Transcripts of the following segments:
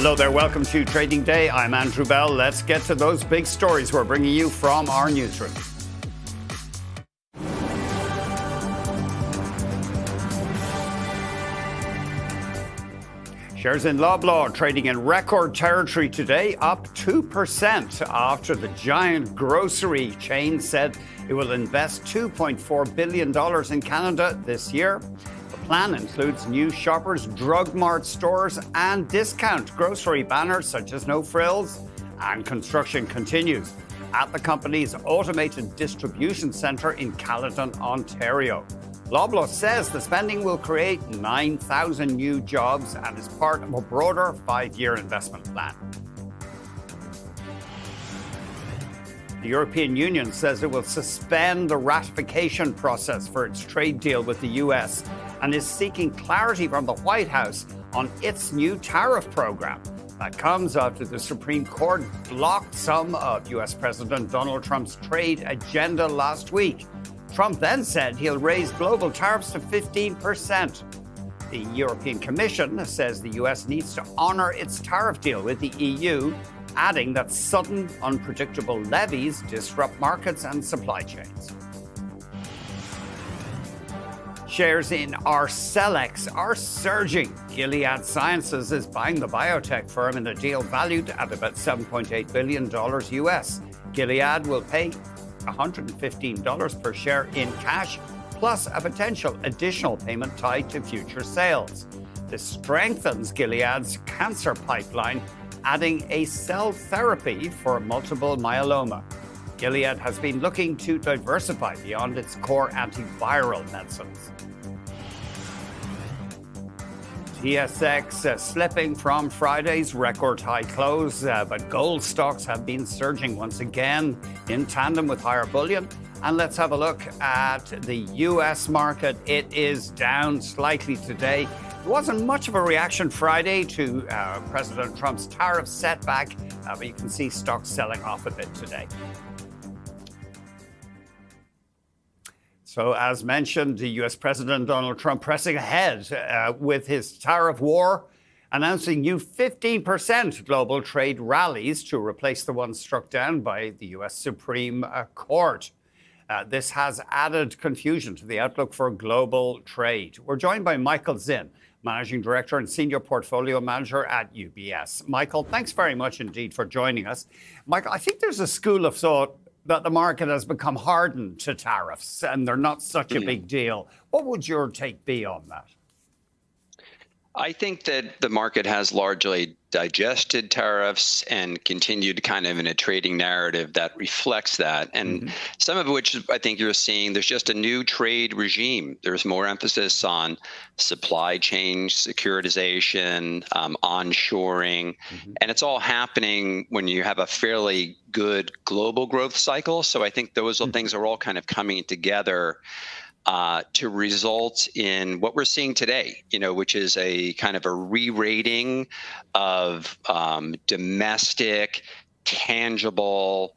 Hello there, welcome to Trading Day. I'm Andrew Bell. Let's get to those big stories we're bringing you from our newsroom. Shares in Loblaw trading in record territory today, up 2% after the giant grocery chain said it will invest $2.4 billion in Canada this year. The plan includes new Shoppers Drug Mart stores and discount grocery banners such as No Frills, and construction continues at the company's automated distribution centre in Caledon, Ontario. Loblaw says the spending will create 9,000 new jobs and is part of a broader 5-year investment plan. The European Union says it will suspend the ratification process for its trade deal with the US and is seeking clarity from the White House on its new tariff program. That comes after the Supreme Court blocked some of US President Donald Trump's trade agenda last week. Trump then said he'll raise global tariffs to 15%. The European Commission says the US needs to honor its tariff deal with the EU, adding that sudden, unpredictable levies disrupt markets and supply chains. Shares in Arcellx are surging. Gilead Sciences is buying the biotech firm in a deal valued at about $7.8 billion US. Gilead will pay $115 per share in cash, plus a potential additional payment tied to future sales. This strengthens Gilead's cancer pipeline, adding a cell therapy for multiple myeloma. Gilead has been looking to diversify beyond its core antiviral medicines. TSX slipping from Friday's record high close, but gold stocks have been surging once again in tandem with higher bullion. And let's have a look at the US market. It is down slightly today. There wasn't much of a reaction Friday to President Trump's tariff setback, but you can see stocks selling off a bit today. So, as mentioned, the US President Donald Trump pressing ahead with his tariff war, announcing new 15% global trade rallies to replace the ones struck down by the US Supreme Court. This has added confusion to the outlook for global trade. We're joined by Michael Zinn, Managing Director and Senior Portfolio Manager at UBS. Michael, thanks very much indeed for joining us. Michael, I think there's a school of thought that the market has become hardened to tariffs and they're not such a big deal. What would your take be on that? I think that the market has largely digested tariffs and continued kind of in a trading narrative that reflects that. And some of which I think you're seeing, there's just a new trade regime. There's more emphasis on supply chain securitization, onshoring, and it's all happening when you have a fairly good global growth cycle. So I think those things are all kind of coming together to result in what we're seeing today, which is a kind of a re-rating of domestic, tangible,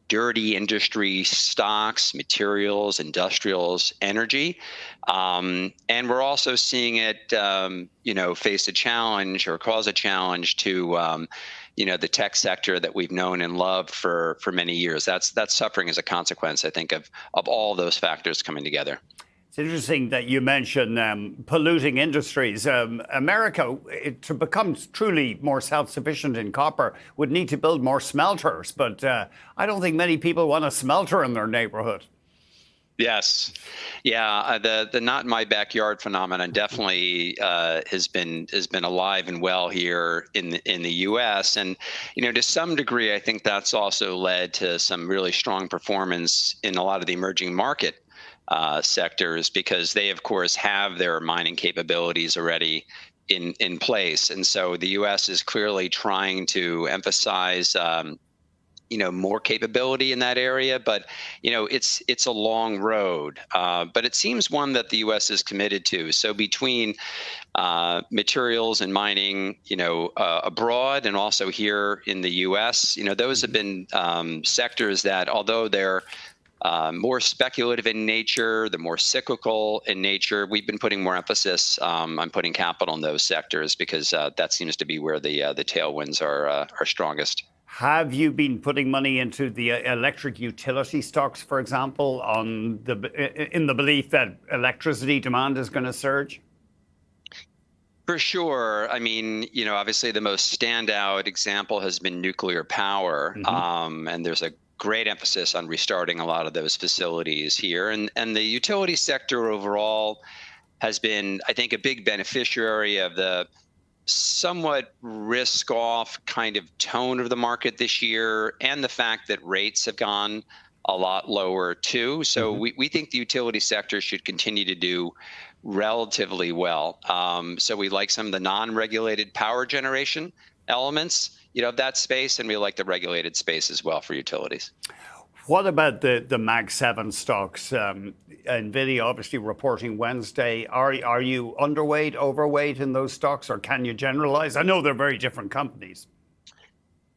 dirty industry stocks, materials, industrials, energy. And we're also seeing it, face a challenge or cause a challenge to the tech sector that we've known and loved for many years. That's suffering as a consequence, I think, of all those factors coming together. It's interesting that you mention polluting industries. America, to become truly more self-sufficient in copper, would need to build more smelters. But I don't think many people want a smelter in their neighborhood. Yes. Yeah. The not in my backyard phenomenon definitely has been alive and well here in the U.S. And, to some degree, I think that's also led to some really strong performance in a lot of the emerging market sectors, because they, of course, have their mining capabilities already in place. And so the U.S. is clearly trying to emphasize more capability in that area, but it's a long road. But it seems one that the U.S. is committed to. So between materials and mining, abroad and also here in the U.S., those have been sectors that, although they're more speculative in nature, the more cyclical in nature, we've been putting more emphasis on putting capital in those sectors because that seems to be where the tailwinds are strongest. Have you been putting money into the electric utility stocks, for example, in the belief that electricity demand is going to surge? For sure. I mean, obviously the most standout example has been nuclear power. And there's a great emphasis on restarting a lot of those facilities here. And the utility sector overall has been, I think, a big beneficiary of the somewhat risk-off kind of tone of the market this year, and the fact that rates have gone a lot lower too. So we think the utility sector should continue to do relatively well. So we like some of the non-regulated power generation elements, of that space, and we like the regulated space as well for utilities. What about the Mag 7 stocks? NVIDIA obviously reporting Wednesday. Are you underweight, overweight in those stocks, or can you generalize? I know they're very different companies.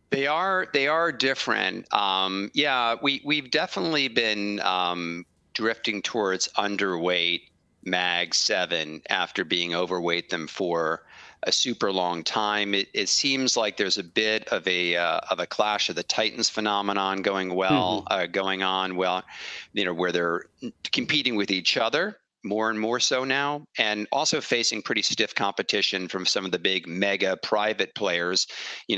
They are different. Yeah, we've definitely been drifting towards underweight Mag 7 after being overweight them for a super long time. It seems like there's a bit of a clash of the Titans phenomenon going on, where they're competing with each other more and more so now, and also facing pretty stiff competition from some of the big mega private players,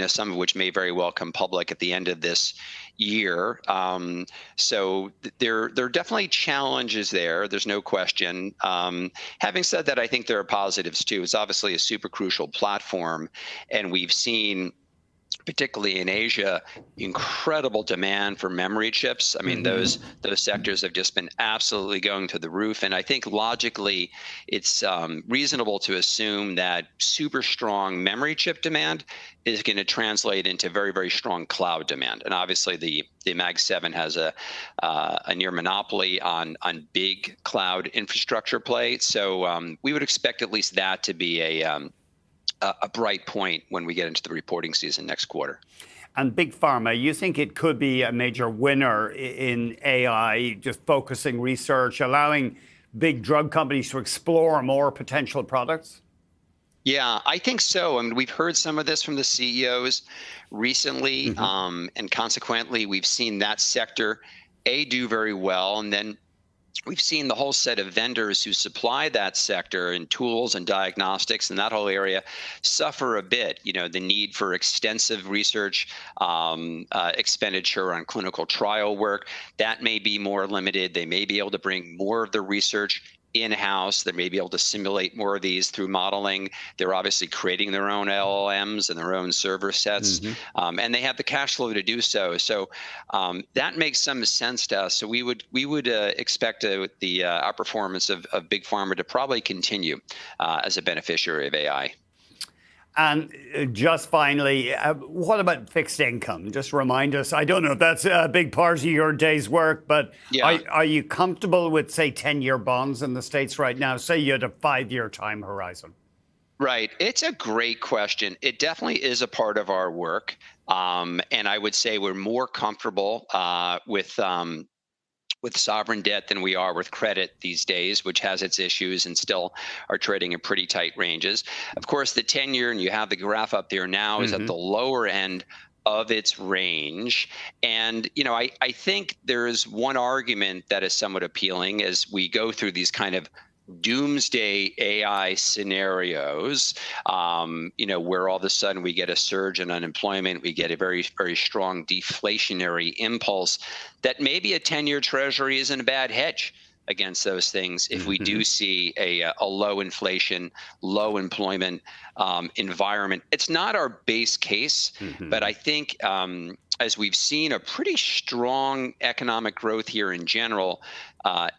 some of which may very well come public at the end of this year. So there are definitely challenges there. There's no question. Having said that, I think there are positives too. It's obviously a super crucial platform, and we've seen, particularly in Asia, incredible demand for memory chips. I mean, those sectors have just been absolutely going to the roof. And I think logically, it's reasonable to assume that super strong memory chip demand is going to translate into very, very strong cloud demand. And obviously, the Mag 7 has a near monopoly on big cloud infrastructure play. So we would expect at least that to be a bright point when we get into the reporting season next quarter. And Big Pharma, you think it could be a major winner in AI, just focusing research, allowing big drug companies to explore more potential products? Yeah, I think so. I mean, we've heard some of this from the CEOs recently, and consequently, we've seen that sector do very well, and then we've seen the whole set of vendors who supply that sector in tools and diagnostics and that whole area suffer a bit. The need for extensive research expenditure on clinical trial work, that may be more limited. They may be able to bring more of the research in-house. They may be able to simulate more of these through modeling. They're obviously creating their own LLMs and their own server sets, and they have the cash flow to do so. So that makes some sense to us. So we would expect the outperformance of Big Pharma to probably continue as a beneficiary of AI. And just finally, what about fixed income? Just remind us. I don't know if that's a big part of your day's work, but yeah. Are you comfortable with, say, 10-year bonds in the States right now? Say you had a 5-year time horizon. Right. It's a great question. It definitely is a part of our work. And I would say we're more comfortable with sovereign debt than we are with credit these days, which has its issues and still are trading in pretty tight ranges. Of course, the 10-year, and you have the graph up there now, is at the lower end of its range. And, I think there is one argument that is somewhat appealing as we go through these kind of doomsday AI scenarios, where all of a sudden we get a surge in unemployment, we get a very, very strong deflationary impulse, that maybe a 10-year treasury isn't a bad hedge against those things if we do see a low inflation, low employment environment. It's not our base case, but I think as we've seen a pretty strong economic growth here in general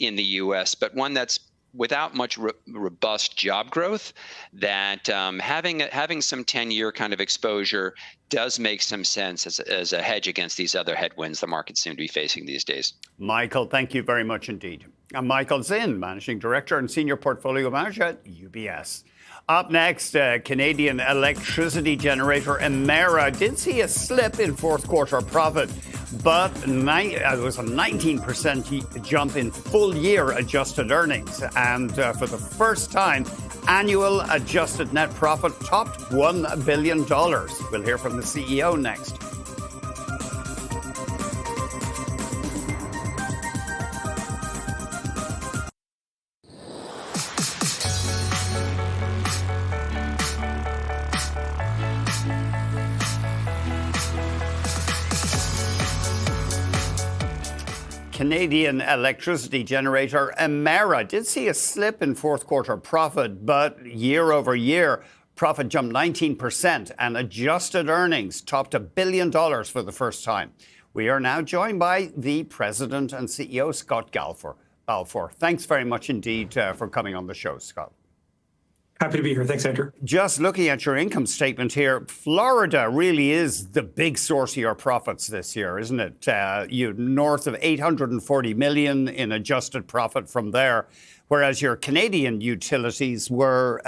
in the U.S., but one that's without much robust job growth, that having some 10-year kind of exposure does make some sense as a hedge against these other headwinds the markets seem to be facing these days. Michael, thank you very much indeed. I'm Michael Zinn, Managing Director and Senior Portfolio Manager at UBS. Up next, Canadian electricity generator Emera did see a slip in fourth quarter profit, but it was a 19% jump in full-year adjusted earnings. And for the first time, annual adjusted net profit topped $1 billion. We'll hear from the CEO next. Canadian electricity generator Emera did see a slip in fourth quarter profit, but year over year, profit jumped 19% and adjusted earnings topped $1 billion for the first time. We are now joined by the president and CEO, Scott Balfour. Thanks very much indeed for coming on the show, Scott. Happy to be here. Thanks, Andrew. Just looking at your income statement here, Florida really is the big source of your profits this year, isn't it? You north of $840 million in adjusted profit from there, whereas your Canadian utilities were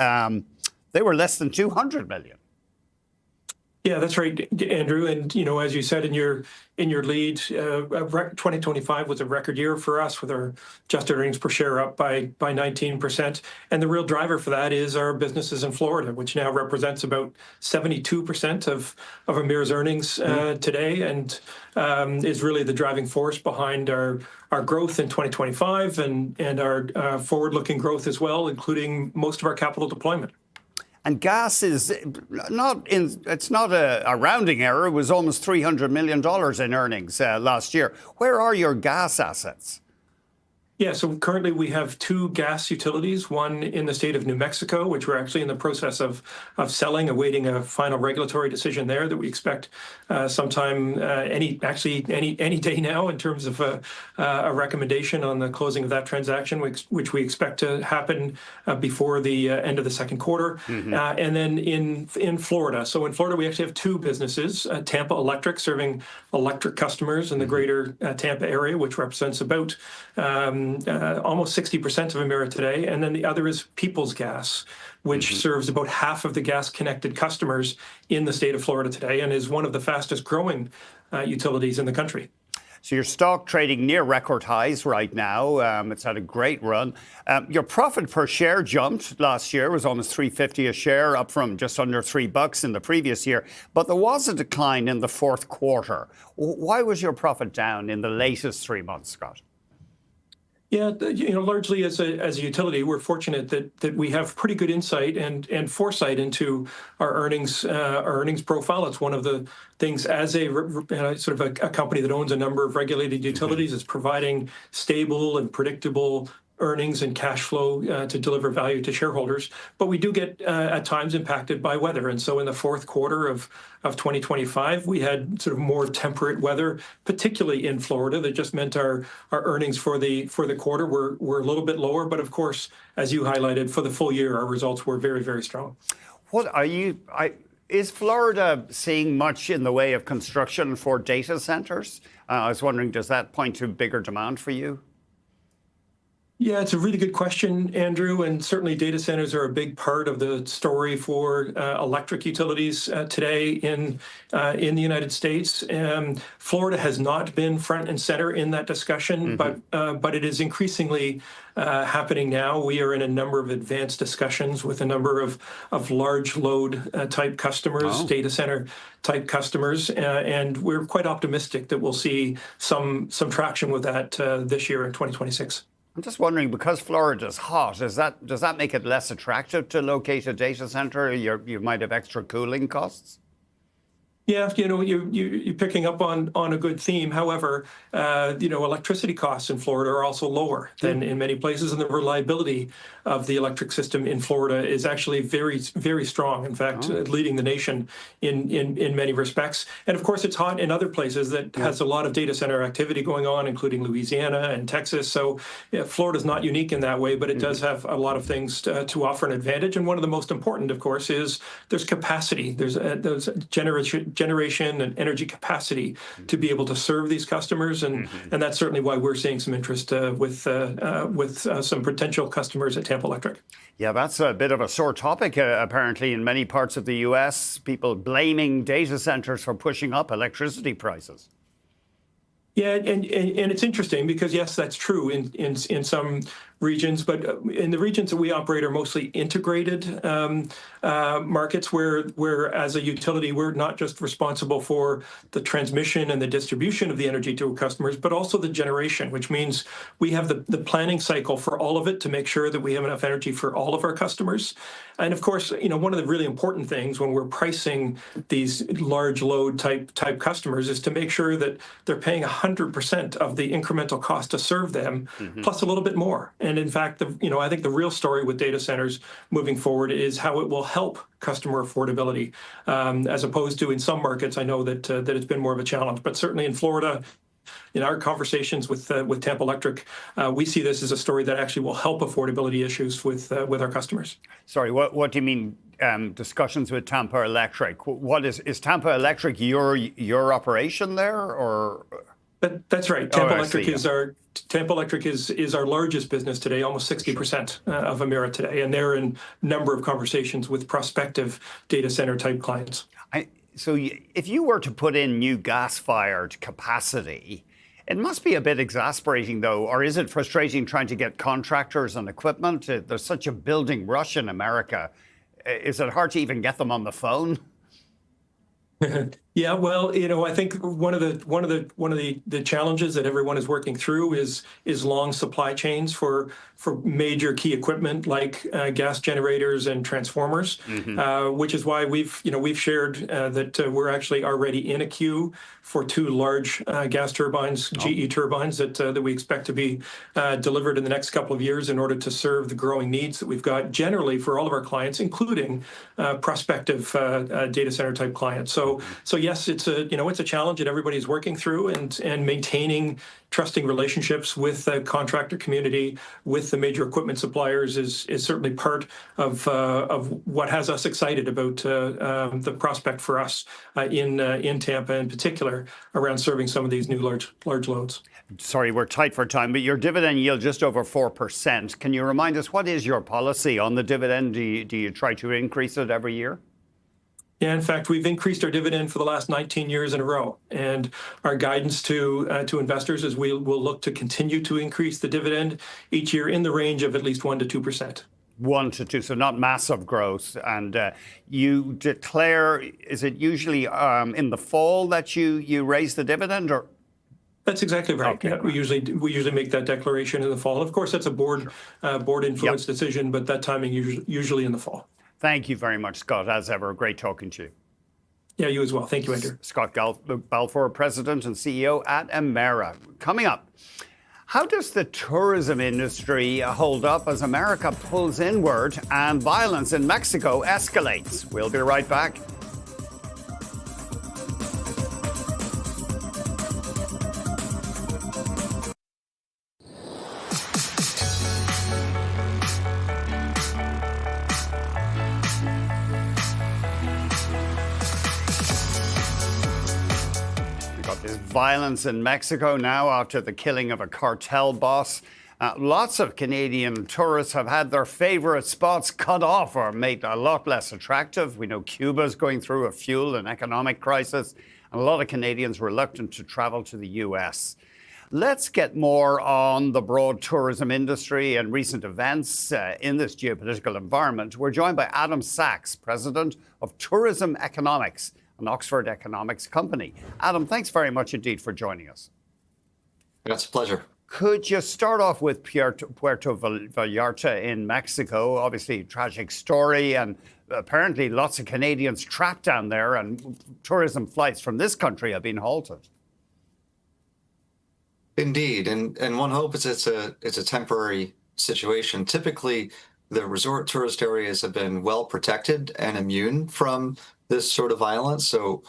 they were less than $200 million. Yeah, that's right, Andrew. And, as you said in your lead, 2025 was a record year for us with our adjusted earnings per share up by 19%. And the real driver for that is our businesses in Florida, which now represents about 72% of Emera's earnings today, and is really the driving force behind our growth in 2025 and our forward-looking growth as well, including most of our capital deployment. And gas is it's not a rounding error. It was almost $300 million in earnings last year. Where are your gas assets? Yeah, so currently we have two gas utilities, one in the state of New Mexico, which we're actually in the process of selling, awaiting a final regulatory decision there that we expect sometime any day now in terms of a recommendation on the closing of that transaction, which we expect to happen before the end of the second quarter. And then in Florida. So in Florida, we actually have two businesses, Tampa Electric, serving electric customers in the greater Tampa area, which represents about almost 60% of Emera today. And then the other is Peoples Gas, which serves about half of the gas-connected customers in the state of Florida today and is one of the fastest growing utilities in the country. So your stock trading near record highs right now. It's had a great run. Your profit per share jumped last year, was almost $3.50 a share, up from just under $3 in the previous year. But there was a decline in the fourth quarter. Why was your profit down in the latest 3 months, Scott? Yeah, largely as a utility, we're fortunate that we have pretty good insight and foresight into our earnings profile. It's one of the things as a sort of a company that owns a number of regulated utilities is providing stable and predictable earnings and cash flow to deliver value to shareholders. But we do get at times impacted by weather. And so in the fourth quarter of 2025, we had sort of more temperate weather, particularly in Florida, that just meant our earnings for the quarter were a little bit lower. But of course, as you highlighted, for the full year, our results were very, very strong. Is Florida seeing much in the way of construction for data centers? I was wondering, does that point to bigger demand for you? Yeah, it's a really good question, Andrew, and certainly data centers are a big part of the story for electric utilities today in the United States. Florida has not been front and center in that discussion, but it is increasingly happening now. We are in a number of advanced discussions with a number of large load type customers, data center type customers, and we're quite optimistic that we'll see some traction with that this year in 2026. I'm just wondering, because Florida's hot, does that make it less attractive to locate a data center? You might have extra cooling costs? Yeah, you're picking up on a good theme. However, electricity costs in Florida are also lower than in many places, and the reliability of the electric system in Florida is actually very, very strong. In fact, leading the nation in many respects. And of course, it's hot in other places that has a lot of data center activity going on, including Louisiana and Texas. So Florida's not unique in that way, but it does have a lot of things to offer an advantage. And one of the most important, of course, is there's capacity. There's generation and energy capacity to be able to serve these customers, and that's certainly why we're seeing some interest with some potential customers at Tampa Electric. Yeah, that's a bit of a sore topic, apparently, in many parts of the U.S. People blaming data centers for pushing up electricity prices. Yeah, and it's interesting because yes, that's true in some regions, but in the regions that we operate are mostly integrated markets where as a utility we're not just responsible for the transmission and the distribution of the energy to customers, but also the generation, which means we have the planning cycle for all of it to make sure that we have enough energy for all of our customers. And of course, one of the really important things when we're pricing these large load type customers is to make sure that they're paying 100% of the incremental cost to serve them, plus a little bit more. And in fact, I think the real story with data centers moving forward is how it will help customer affordability, as opposed to in some markets. I know that it's been more of a challenge, but certainly in Florida, in our conversations with Tampa Electric, we see this as a story that actually will help affordability issues with our customers. Sorry, what do you mean discussions with Tampa Electric? What is Tampa Electric your operation there, or? That's right. Tampa Electric is our largest business today, almost 60% of Emera today, and they're in a number of conversations with prospective data center type clients. So if you were to put in new gas-fired capacity, it must be a bit exasperating, though, or is it frustrating trying to get contractors and equipment? There's such a building rush in America. Is it hard to even get them on the phone? Yeah, well, I think one of the challenges that everyone is working through is long supply chains for major key equipment like gas generators and transformers, which is why we've shared that we're actually already in a queue for two large gas turbines, GE turbines that we expect to be delivered in the next couple of years in order to serve the growing needs that we've got generally for all of our clients, including prospective data center type clients. So yes, it's a challenge that everybody's working through, and maintaining trusting relationships with the contractor community, with the major equipment suppliers is certainly part of what has us excited about the prospect for us in Tampa in particular around serving some of these new large loads. Sorry, we're tight for time, but your dividend yield just over 4%. Can you remind us, what is your policy on the dividend? Do you try to increase it every year? Yeah, in fact, we've increased our dividend for the last 19 years in a row. And our guidance to investors is we will look to continue to increase the dividend each year in the range of at least 1% to 2%. 1 to 2, so not massive growth. And you declare, is it usually in the fall that you raise the dividend, or? That's exactly right. Okay, yeah, we usually make that declaration in the fall. Of course, that's a board influenced decision, but that timing usually in the fall. Thank you very much, Scott. As ever, great talking to you. Yeah, you as well. Thank you, Andrew. Scott Balfour, President and CEO at Emera. Coming up, how does the tourism industry hold up as America pulls inward and violence in Mexico escalates? We'll be right back. There's violence in Mexico now after the killing of a cartel boss. Lots of Canadian tourists have had their favorite spots cut off or made a lot less attractive. We know Cuba's going through a fuel and economic crisis, and a lot of Canadians reluctant to travel to the US. Let's get more on the broad tourism industry and recent events in this geopolitical environment. We're joined by Adam Sachs, President of Tourism Economics, an Oxford economics company. Adam, thanks very much indeed for joining us. That's a pleasure. Could you start off with Puerto Vallarta in Mexico? Obviously, a tragic story, and apparently lots of Canadians trapped down there, and tourism flights from this country have been halted. Indeed, and one hopes it's a temporary situation. Typically, the resort tourist areas have been well protected and immune from this sort of violence. So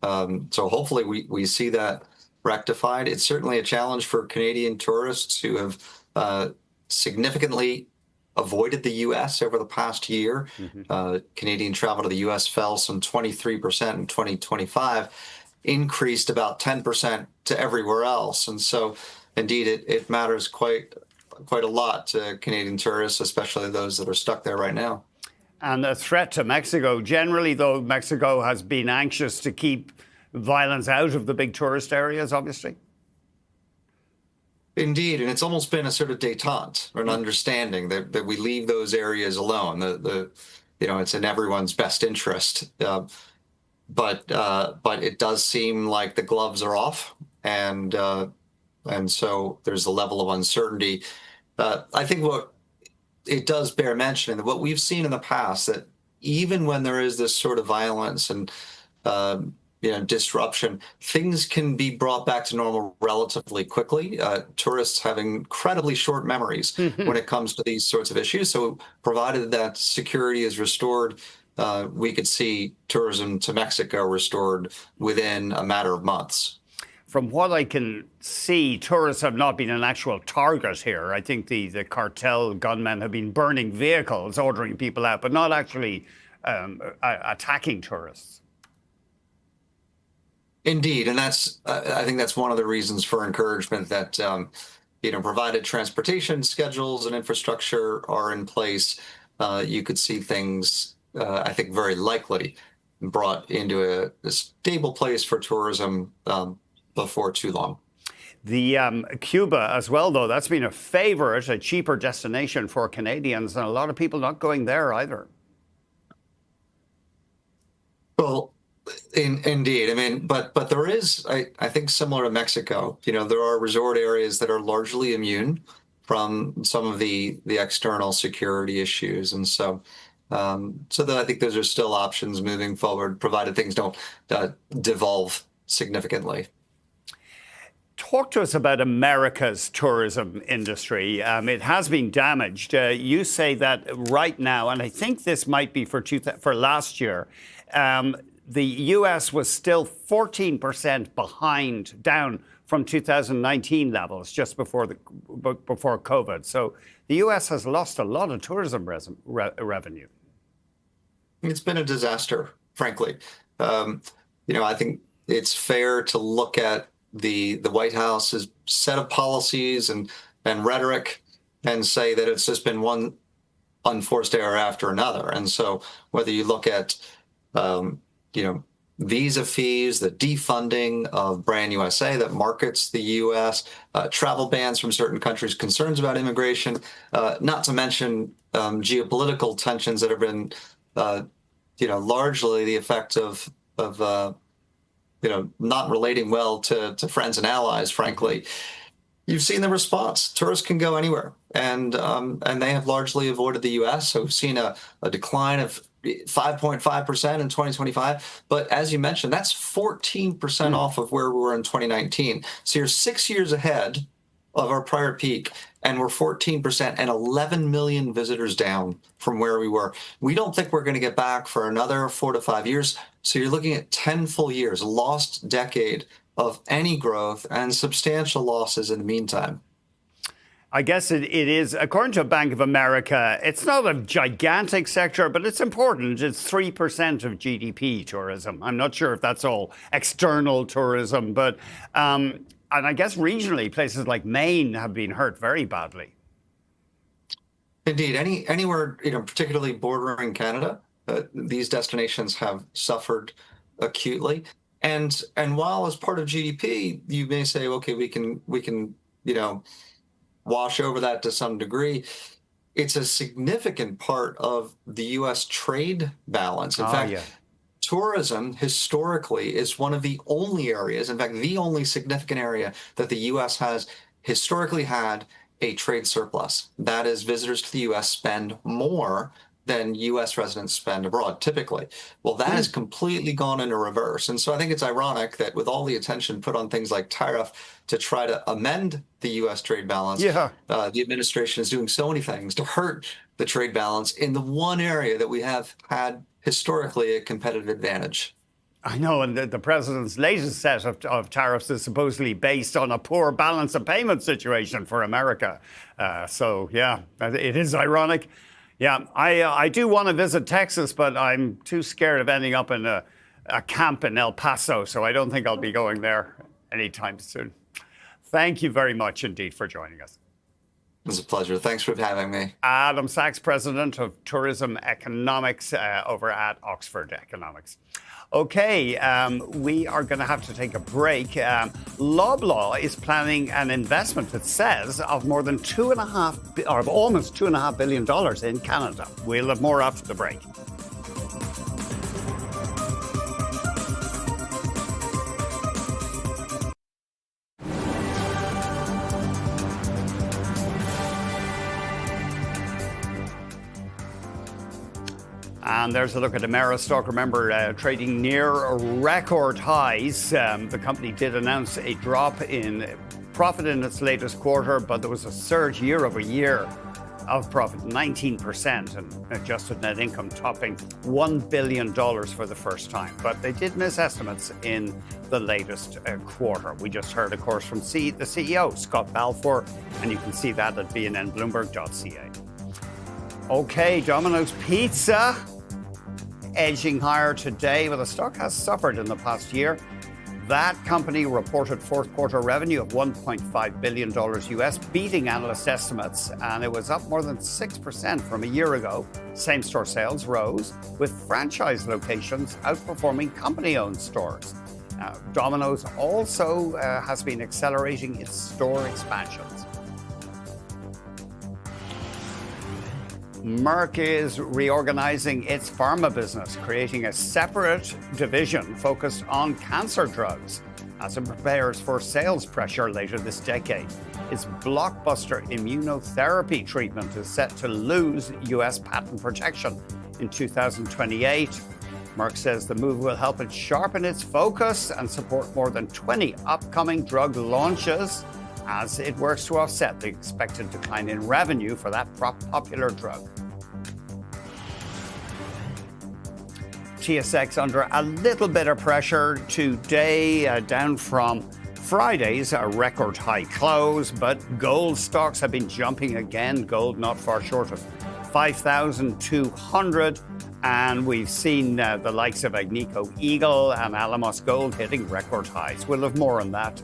hopefully we see that rectified. It's certainly a challenge for Canadian tourists who have significantly avoided the U.S. over the past year. Canadian travel to the U.S. fell some 23% in 2025, increased about 10% to everywhere else. And so indeed, it matters quite a lot to Canadian tourists, especially those that are stuck there right now. And a threat to Mexico. Generally, though, Mexico has been anxious to keep violence out of the big tourist areas, obviously. Indeed, and it's almost been a sort of détente or an understanding that we leave those areas alone. It's in everyone's best interest. But it does seem like the gloves are off, and so there's a level of uncertainty. I think what it does bear mentioning that what we've seen in the past, that even when there is this sort of violence and disruption, things can be brought back to normal relatively quickly. Tourists have incredibly short memories when it comes to these sorts of issues. So provided that security is restored, we could see tourism to Mexico restored within a matter of months. From what I can see, tourists have not been an actual target here. I think the cartel gunmen have been burning vehicles, ordering people out, but not actually attacking tourists. Indeed, and I think that's one of the reasons for encouragement that provided transportation schedules and infrastructure are in place, you could see things, I think, very likely brought into a stable place for tourism before too long. The Cuba as well, though, that's been a favorite, a cheaper destination for Canadians, and a lot of people not going there either. Well, indeed. I mean, but there is, I think, similar to Mexico, there are resort areas that are largely immune from some of the external security issues. And so that I think those are still options moving forward, provided things don't devolve significantly. Talk to us about America's tourism industry. It has been damaged. You say that right now, and I think this might be for last year, the U.S. was still 14% down from 2019 levels just before COVID. So the U.S. has lost a lot of tourism revenue. It's been a disaster, frankly. I think it's fair to look at the White House's set of policies and rhetoric and say that it's just been one unforced error after another. And so whether you look at visa fees, the defunding of Brand USA that markets the U.S., travel bans from certain countries, concerns about immigration, not to mention geopolitical tensions that have been, largely the effect of not relating well to friends and allies, frankly. You've seen the response. Tourists can go anywhere, and they have largely avoided the U.S. So we've seen a decline of 5.5% in 2025. But as you mentioned, that's 14% off of where we were in 2019. So you're 6 years ahead of our prior peak, and we're 14% and 11 million visitors down from where we were. We don't think we're going to get back for another 4 to 5 years. So you're looking at 10 full years, a lost decade of any growth and substantial losses in the meantime. I guess it is, according to Bank of America, it's not a gigantic sector, but it's important. It's 3% of GDP, tourism. I'm not sure if that's all external tourism, but, and I guess regionally, places like Maine have been hurt very badly. Indeed, anywhere, particularly bordering Canada, these destinations have suffered acutely. And while as part of GDP, you may say, okay, we can wash over that to some degree. It's a significant part of the U.S. trade balance. In fact, tourism historically is one of the only areas, in fact, the only significant area that the U.S. has historically had a trade surplus. That is, visitors to the U.S. spend more than U.S. residents spend abroad, typically. Well, that has completely gone into reverse. And so I think it's ironic that with all the attention put on things like tariff to try to amend the U.S. trade balance, the administration is doing so many things to hurt the trade balance in the one area that we have had historically a competitive advantage. I know, and the president's latest set of tariffs is supposedly based on a poor balance of payment situation for America. So, yeah, it is ironic. Yeah, I do want to visit Texas, but I'm too scared of ending up in a camp in El Paso, so I don't think I'll be going there anytime soon. Thank you very much indeed for joining us. was a pleasure. Thanks for having me. Adam Sachs, President of Tourism Economics over at Oxford Economics. Okay, we are going to have to take a break. Loblaw is planning an investment, it says, of more than almost $2.5 billion in Canada. We'll have more after the break. And there's a look at Emera stock. Remember, trading near record highs. The company did announce a drop in profit in its latest quarter, but there was a surge year over year of profit, 19%, and adjusted net income topping $1 billion for the first time. But they did miss estimates in the latest quarter. We just heard, of course, from the CEO, Scott Balfour, and you can see that at bnnbloomberg.ca. Okay, Domino's Pizza edging higher today, but the stock has suffered in the past year. That company reported fourth quarter revenue of $1.5 billion US, beating analyst estimates, and it was up more than 6% from a year ago. Same-store sales rose, with franchise locations outperforming company-owned stores. Domino's also has been accelerating its store expansions. Merck is reorganizing its pharma business, creating a separate division focused on cancer drugs as it prepares for sales pressure later this decade. Its blockbuster immunotherapy treatment is set to lose U.S. patent protection in 2028. Merck says the move will help it sharpen its focus and support more than 20 upcoming drug launches as it works to offset the expected decline in revenue for that popular drug. TSX under a little bit of pressure today, down from Friday's record high close, but gold stocks have been jumping again. Gold not far short of 5,200. And we've seen the likes of Agnico Eagle and Alamos Gold hitting record highs. We'll have more on that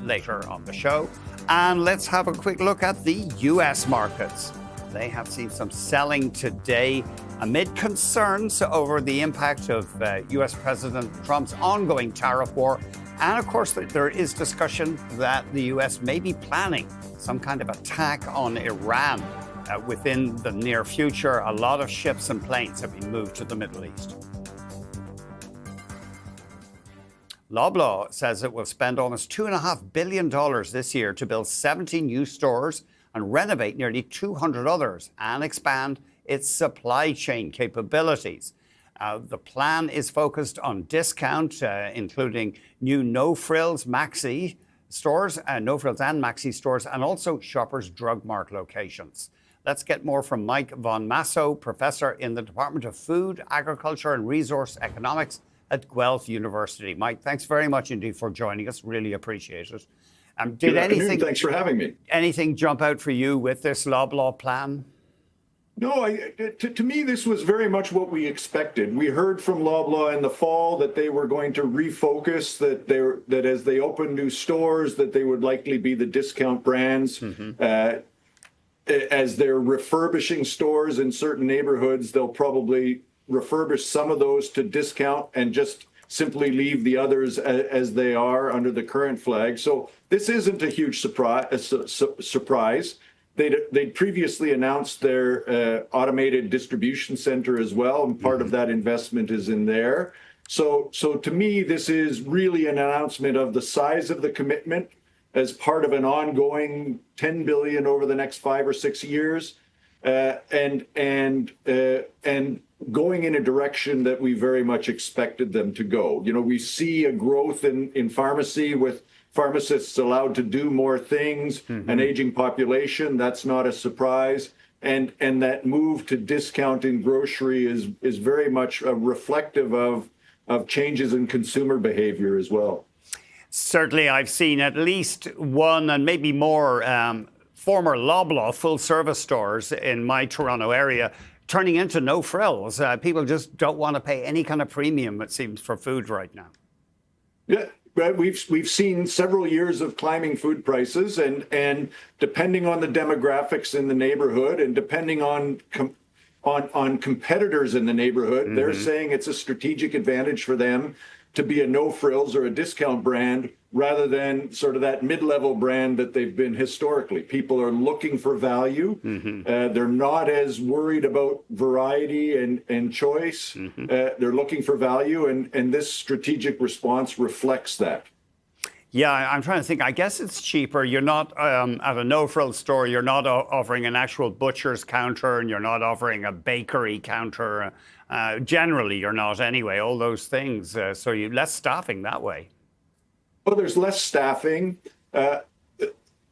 later on the show. And let's have a quick look at the U.S. markets. They have seen some selling today amid concerns over the impact of U.S. President Trump's ongoing tariff war. And of course, there is discussion that the U.S. may be planning some kind of attack on Iran within the near future. A lot of ships and planes have been moved to the Middle East. Loblaw says it will spend almost $2.5 billion this year to build 70 new stores and renovate nearly 200 others and expand its supply chain capabilities. The plan is focused on discount, including new No Frills Maxi stores, No Frills and Maxi stores, and also Shoppers Drug Mart locations. Let's get more from Mike Von Masso, professor in the Department of Food, Agriculture and Resource Economics at Guelph University. Mike, thanks very much indeed for joining us. Really appreciate it. Good afternoon. Thanks for having me. Anything jump out for you with this Loblaw plan? No, to me, this was very much what we expected. We heard from Loblaw in the fall that they were going to refocus, that as they open new stores, that they would likely be the discount brands. As they're refurbishing stores in certain neighborhoods, they'll probably refurbish some of those to discount and just simply leave the others as they are under the current flag. So this isn't a huge surprise. They'd previously announced their automated distribution center as well, and part of that investment is in there. So to me, this is really an announcement of the size of the commitment as part of an ongoing $10 billion over the next 5 or 6 years, and going in a direction that we very much expected them to go. You know, we see a growth in pharmacy with pharmacists allowed to do more things, an aging population, that's not a surprise. And that move to discount in grocery is very much reflective of changes in consumer behavior as well. Certainly, I've seen at least one and maybe more former Loblaw full-service stores in my Toronto area turning into No Frills. People just don't want to pay any kind of premium, it seems, for food right now. Yeah. we've seen several years of climbing food prices, and depending on the demographics in the neighborhood, and depending on competitors in the neighborhood, they're saying it's a strategic advantage for them to be a no frills or a discount brand rather than sort of that mid-level brand that they've been historically. People are looking for value. They're not as worried about variety and choice. They're looking for value, and this strategic response reflects that. Yeah, I'm trying to think. I guess it's cheaper. You're not at a no-frills store. You're not offering an actual butcher's counter, and you're not offering a bakery counter. Generally, you're not anyway. All those things. So you less staffing that way. Well, there's less staffing.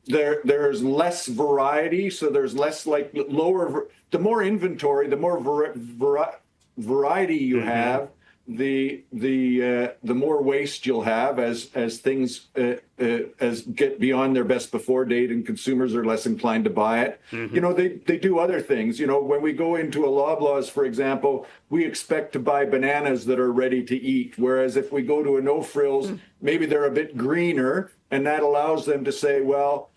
There's less variety, so there's less lower. The more inventory, the more variety you have, the more waste you'll have as things as get beyond their best before date, and consumers are less inclined to buy it. They do other things. When we go into a Loblaws, for example, we expect to buy bananas that are ready to eat, whereas if we go to a no frills, maybe they're a bit greener, and that allows them to say, well,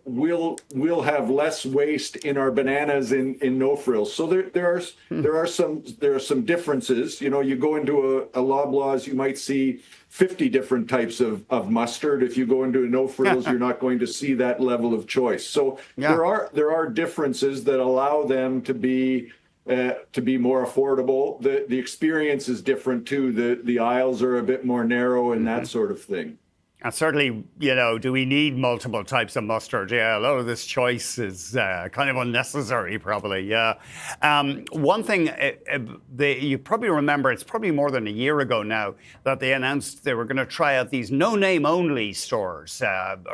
we'll have less waste in our bananas in no frills. So there are some differences. You go into a Loblaws, you might see 50 different types of mustard. If you go into a no frills, you're not going to see that level of choice. So there are differences that allow them to be more affordable. The experience is different too. The aisles are a bit more narrow and that sort of thing. And certainly, do we need multiple types of mustard? Yeah, a lot of this choice is kind of unnecessary, probably. Yeah. One thing you probably remember, it's probably more than a year ago now, that they announced they were going to try out these no-name-only stores,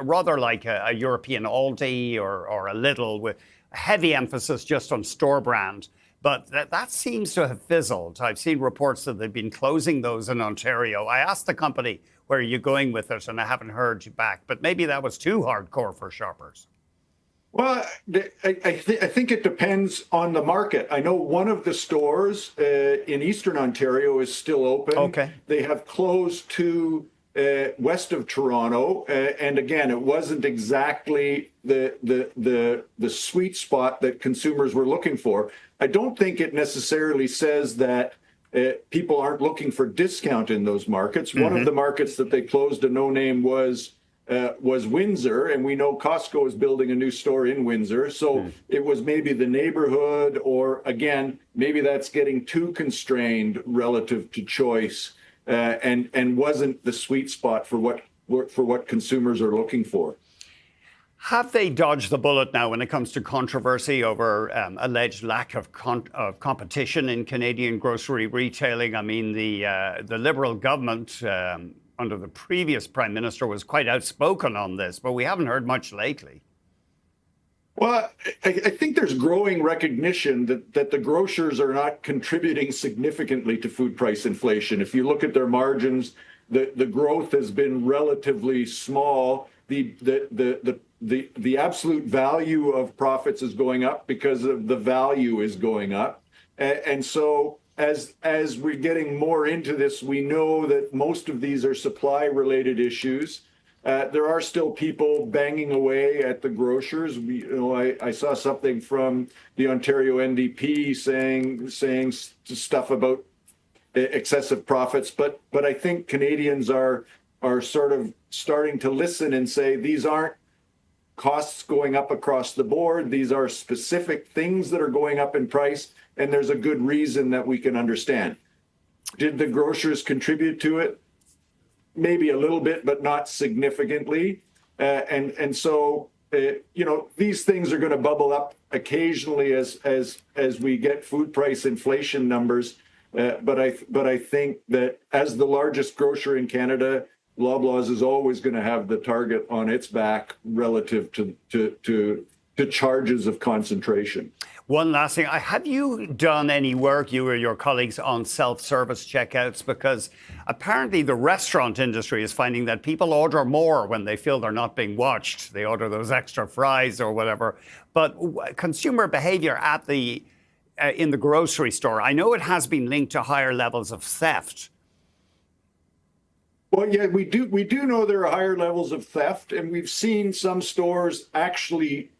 rather like a European Aldi or a Lidl, with a heavy emphasis just on store brand. But that seems to have fizzled. I've seen reports that they've been closing those in Ontario. I asked the company, where are you going with it? And I haven't heard you back. But maybe that was too hardcore for shoppers. Well, I think it depends on the market. I know one of the stores in Eastern Ontario is still open. Okay. They have closed two west of Toronto. And again, it wasn't exactly the sweet spot that consumers were looking for. I don't think it necessarily says that people aren't looking for discount in those markets. One of the markets that they closed a no-name was Windsor, and we know Costco is building a new store in Windsor. So it was maybe the neighborhood, or again, maybe that's getting too constrained relative to choice, and wasn't the sweet spot for what consumers are looking for. Have they dodged the bullet now when it comes to controversy over alleged lack of competition in Canadian grocery retailing? I mean, the Liberal government under the previous Prime Minister was quite outspoken on this, but we haven't heard much lately. Well, I think there's growing recognition that the grocers are not contributing significantly to food price inflation. If you look at their margins, the growth has been relatively small. The absolute value of profits is going up because of the value is going up. And so as we're getting more into this, we know that most of these are supply related issues. There are still people banging away at the grocers. I saw something from the Ontario NDP saying stuff about excessive profits, but I think Canadians are sort of starting to listen and say these aren't costs going up across the board. These are specific things that are going up in price, and there's a good reason that we can understand. Did the grocers contribute to it? Maybe a little bit, but not significantly. And so these things are going to bubble up occasionally as we get food price inflation numbers. But I think that as the largest grocer in Canada, Loblaws is always going to have the target on its back relative to charges of concentration. One last thing. Have you done any work, you or your colleagues, on self-service checkouts? Because apparently the restaurant industry is finding that people order more when they feel they're not being watched. They order those extra fries or whatever. But consumer behavior in the grocery store, I know it has been linked to higher levels of theft. Well, yeah, we do know there are higher levels of theft, and we've seen some stores actually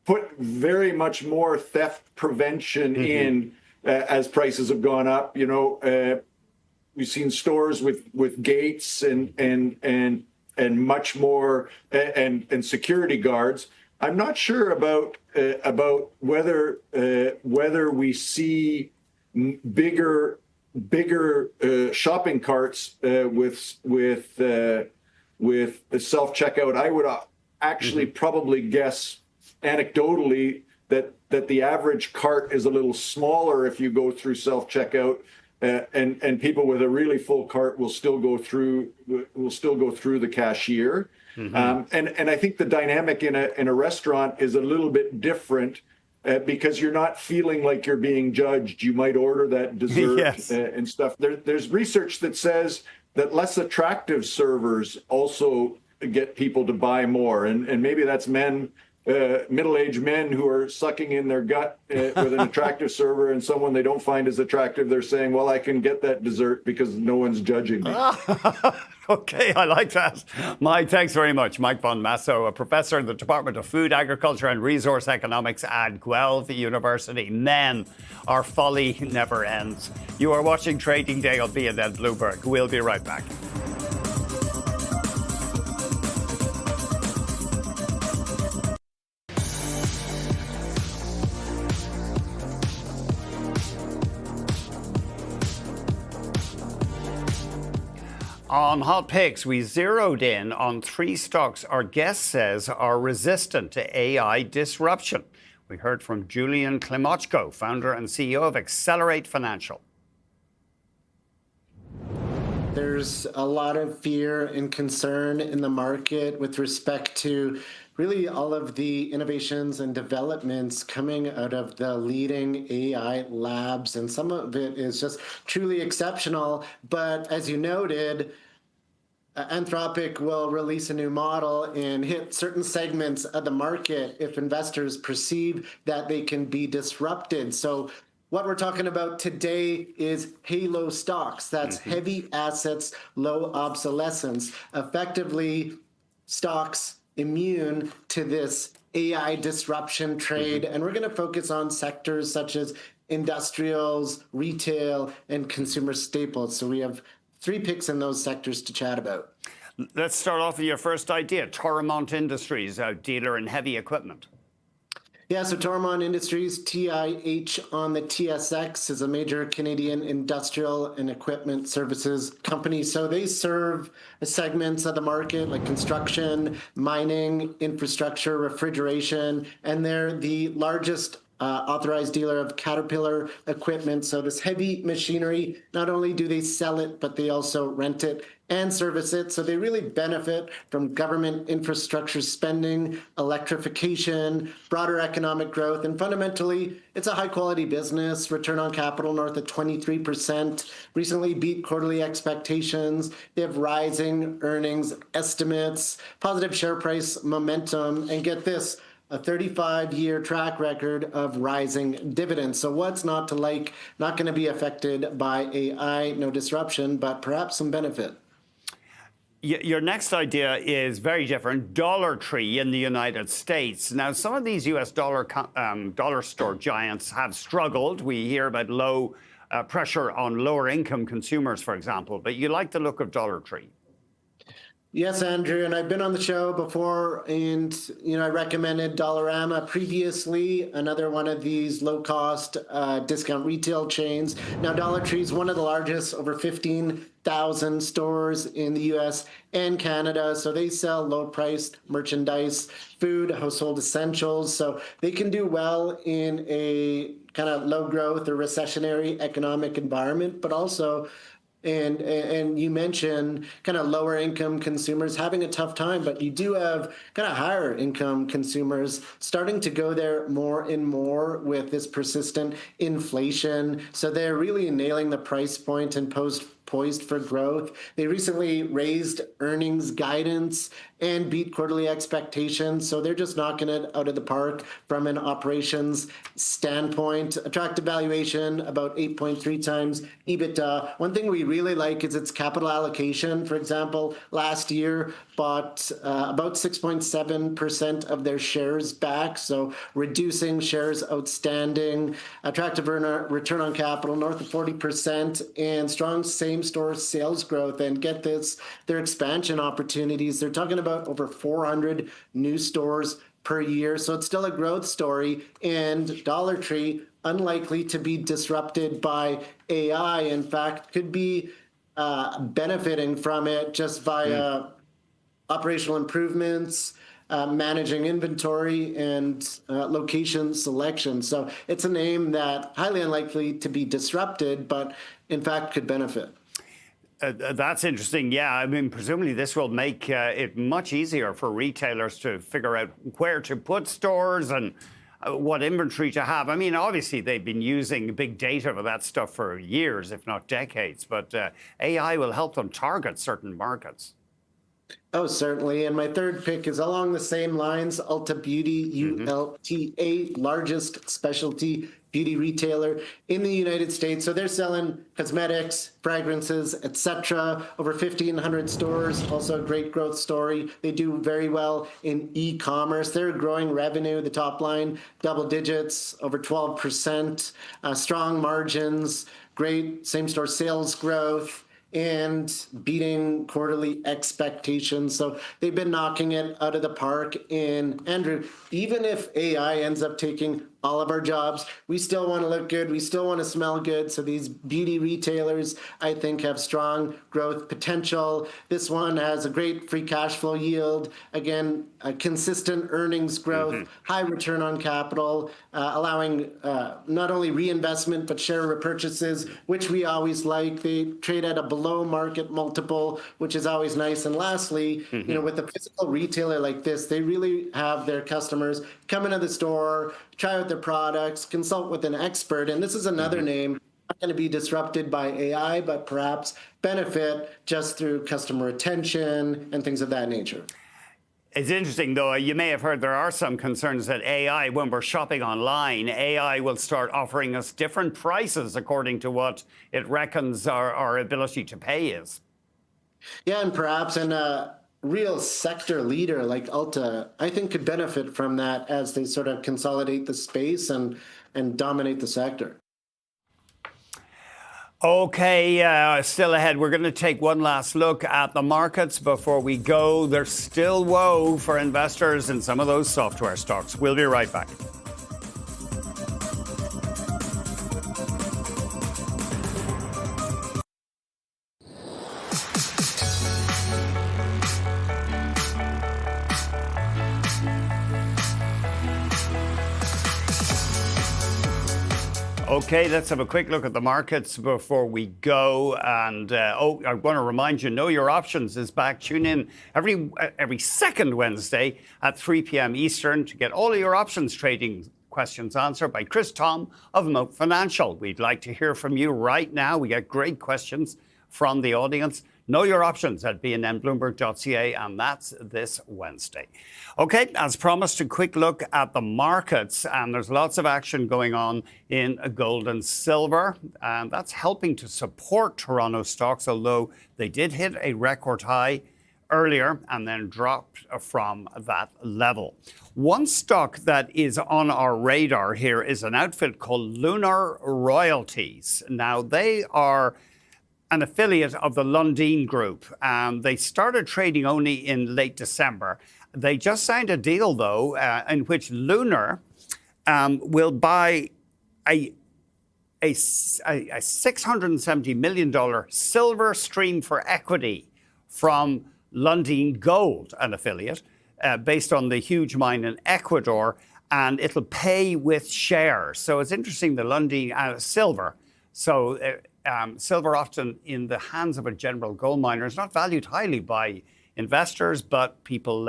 put very much more theft prevention in as prices have gone up. We've seen stores with gates and much more and security guards. I'm not sure about whether we see bigger shopping carts with self-checkout. I would actually probably guess anecdotally that the average cart is a little smaller if you go through self-checkout, and people with a really full cart will still go through the cashier. And I think the dynamic in a restaurant is a little bit different. Because you're not feeling like you're being judged. You might order that dessert Yes. And stuff. There's research that says that less attractive servers also get people to buy more. And maybe that's men, middle-aged men who are sucking in their gut with an attractive server, and someone they don't find as attractive. They're saying, well, I can get that dessert because no one's judging me. Okay, I like that. Mike, thanks very much. Mike von Masso, a professor in the Department of Food, Agriculture and Resource Economics at Guelph University. Men, our folly never ends. You are watching Trading Day on BNN Bloomberg. We'll be right back. On Hot Picks, we zeroed in on 3 stocks our guest says are resistant to AI disruption. We heard from Julian Klimochko, founder and CEO of Accelerate Financial. There's a lot of fear and concern in the market with respect to really all of the innovations and developments coming out of the leading AI labs. And some of it is just truly exceptional. But as you noted, Anthropic will release a new model and hit certain segments of the market if investors perceive that they can be disrupted. So what we're talking about today is halo stocks. That's heavy assets, low obsolescence, effectively stocks immune to this AI disruption trade. And we're going to focus on sectors such as industrials, retail, and consumer staples. So we have 3 picks in those sectors to chat about. Let's start off with your first idea, Toromont Industries, a dealer in heavy equipment. Yeah, so Toromont Industries, TIH on the TSX, is a major Canadian industrial and equipment services company. So they serve segments of the market like construction, mining, infrastructure, refrigeration, and they're the largest authorized dealer of Caterpillar equipment. So this heavy machinery, not only do they sell it, but they also rent it and service it. So they really benefit from government infrastructure spending, electrification, broader economic growth. And fundamentally, it's a high quality business, return on capital north of 23%, recently beat quarterly expectations. They have rising earnings estimates, positive share price momentum, and get this, a 35-year track record of rising dividends. So what's not to like? Not going to be affected by AI, no disruption, but perhaps some benefit. Your next idea is very different, Dollar Tree in the United States. Now, some of these U.S. dollar store giants have struggled. We hear about low pressure on lower-income consumers, for example, but you like the look of Dollar Tree. Yes, Andrew, and I've been on the show before, and I recommended Dollarama previously, another one of these low-cost discount retail chains. Now, Dollar Tree is one of the largest, over 15,000 stores in the U.S. and Canada. So they sell low-priced merchandise, food, household essentials. So they can do well in a kind of low-growth or recessionary economic environment, but also. And you mentioned kind of lower income consumers having a tough time, but you do have kind of higher income consumers starting to go there more and more with this persistent inflation. So they're really nailing the price point and poised for growth. They recently raised earnings guidance and beat quarterly expectations. So they're just knocking it out of the park from an operations standpoint. Attractive valuation, about 8.3 times EBITDA. One thing we really like is its capital allocation. For example, last year bought about 6.7% of their shares back. So reducing shares outstanding, attractive return on capital, north of 40%, and strong same-store sales growth. And get this, their expansion opportunities, they're talking about over 400 new stores per year. So it's still a growth story. And Dollar Tree, unlikely to be disrupted by AI. In fact, could be benefiting from it just via operational improvements, managing inventory, and location selection. So it's a name that highly unlikely to be disrupted, but in fact could benefit. That's interesting. Yeah, I mean, presumably this will make it much easier for retailers to figure out where to put stores and what inventory to have. I mean, obviously they've been using big data for that stuff for years, if not decades, but AI will help them target certain markets. Oh, certainly. And my third pick is along the same lines, Ulta Beauty, ULTA, largest specialty beauty retailer in the United States. So they're selling cosmetics, fragrances, etc. Over 1,500 stores, also a great growth story. They do very well in e-commerce. They're growing revenue, the top line, double digits, over 12%, strong margins, great same-store sales growth, and beating quarterly expectations. So they've been knocking it out of the park. And Andrew, even if AI ends up taking all of our jobs, we still want to look good. We still want to smell good. So these beauty retailers, I think, have strong growth potential. This one has a great free cash flow yield. Again, a consistent earnings growth, high return on capital, allowing not only reinvestment, but share repurchases, which we always like. They trade at a below market multiple, which is always nice. And lastly, you know, with a physical retailer like this, they really have their customers come into the store, try out their products, consult with an expert. And this is another name not going to be disrupted by AI, but perhaps benefit just through customer retention and things of that nature. It's interesting, though. You may have heard there are some concerns that AI, when we're shopping online, AI will start offering us different prices according to what it reckons our ability to pay is. Yeah, and perhaps a real sector leader like Ulta, I think, could benefit from that as they sort of consolidate the space and dominate the sector. Okay, still ahead. We're going to take one last look at the markets before we go. There's still woe for investors in some of those software stocks. We'll be right back. Okay, let's have a quick look at the markets before we go. And I want to remind you, Know Your Options is back. Tune in every second Wednesday at 3 p.m. Eastern to get all of your options trading questions answered by Chris Tom of Moat Financial. We'd like to hear from you right now. We get great questions from the audience. Know Your Options at bnnbloomberg.ca, and that's this Wednesday. Okay, as promised, a quick look at the markets, and there's lots of action going on in gold and silver, and that's helping to support Toronto stocks, although they did hit a record high earlier and then dropped from that level. One stock that is on our radar here is an outfit called Lunar Royalties. Now, they are an affiliate of the Lundin Group. They started trading only in late December. They just signed a deal, though, in which Lunar will buy a $670 million silver stream for equity from Lundin Gold, an affiliate, based on the huge mine in Ecuador, and it'll pay with shares. So it's interesting, the Lundin silver. So silver, often in the hands of a general gold miner, is not valued highly by investors, but people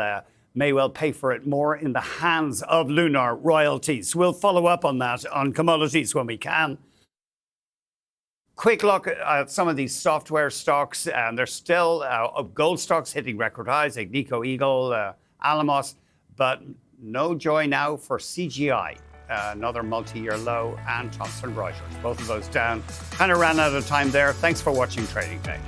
may well pay for it more in the hands of Lunar Royalties. We'll follow up on that on commodities when we can. quick look at some of these software stocks, and there's still gold stocks hitting record highs, like Agnico Eagle, Alamos, but no joy now for CGI, another multi-year low, and Thomson Reuters. Both of those down. Kind of ran out of time there. Thanks for watching Trading Day.